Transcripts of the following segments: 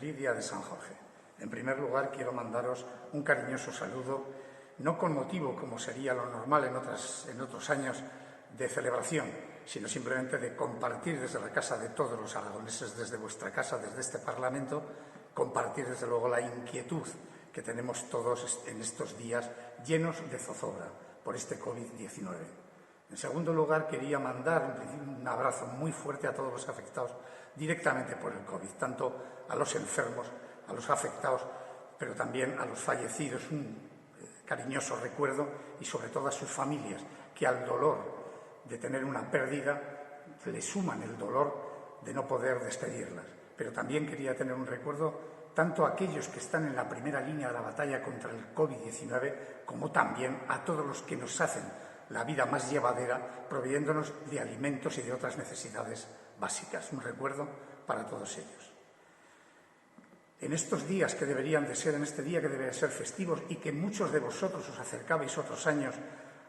Feliz día de San Jorge. En primer lugar, quiero mandaros un cariñoso saludo, no con motivo, como sería lo normal en otros años, de celebración, sino simplemente de compartir desde la casa de todos los aragoneses, desde vuestra casa, desde este Parlamento, compartir desde luego la inquietud que tenemos todos en estos días llenos de zozobra por este COVID-19. En segundo lugar, quería mandar un abrazo muy fuerte a todos los afectados directamente por el COVID, tanto a los enfermos, a los afectados, pero también a los fallecidos, un cariñoso recuerdo, y sobre todo a sus familias, que al dolor de tener una pérdida le suman el dolor de no poder despedirlas. Pero también quería tener un recuerdo tanto a aquellos que están en la primera línea de la batalla contra el COVID-19, como también a todos los que nos hacen la vida más llevadera, proveyéndonos de alimentos y de otras necesidades básicas. Un recuerdo para todos ellos. En estos días que deberían de ser, en este día que deberían ser festivos y que muchos de vosotros os acercabais otros años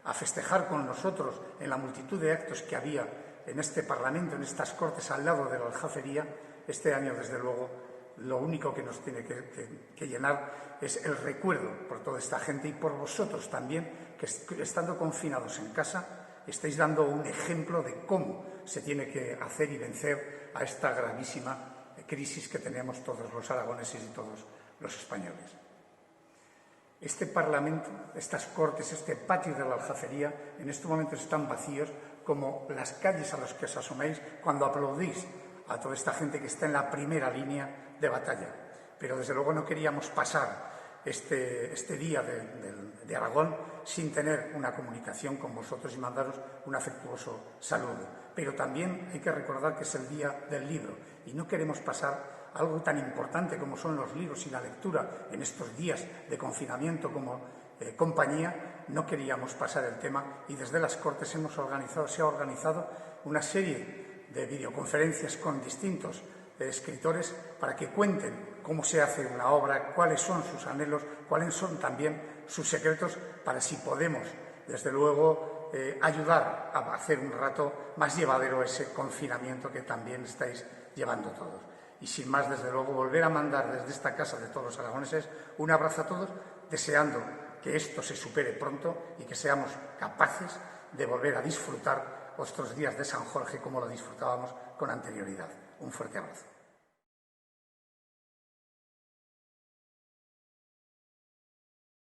a festejar con nosotros en la multitud de actos que había en este Parlamento, en estas Cortes, al lado de la Aljafería, este año, desde luego, lo único que nos tiene que llenar es el recuerdo por toda esta gente y por vosotros también, que estando confinados en casa, estáis dando un ejemplo de cómo se tiene que hacer y vencer a esta gravísima crisis que tenemos todos los aragoneses y todos los españoles. Este Parlamento, estas Cortes, este patio de la Aljafería, en estos momentos están vacíos como las calles a las que os asoméis cuando aplaudís a toda esta gente que está en la primera línea de batalla. Pero desde luego no queríamos pasar este día de Aragón sin tener una comunicación con vosotros y mandaros un afectuoso saludo. Pero también hay que recordar que es el día del libro y no queremos pasar algo tan importante como son los libros y la lectura en estos días de confinamiento como compañía. No queríamos pasar el tema y desde las Cortes se ha organizado una serie de videoconferencias con distintos escritores para que cuenten cómo se hace una obra, cuáles son sus anhelos, cuáles son también sus secretos, para si podemos, desde luego, ayudar a hacer un rato más llevadero ese confinamiento que también estáis llevando todos. Y sin más, desde luego, volver a mandar desde esta casa de todos los aragoneses un abrazo a todos, deseando que esto se supere pronto y que seamos capaces de volver a disfrutar otros días de San Jorge como lo disfrutábamos con anterioridad. Un fuerte abrazo.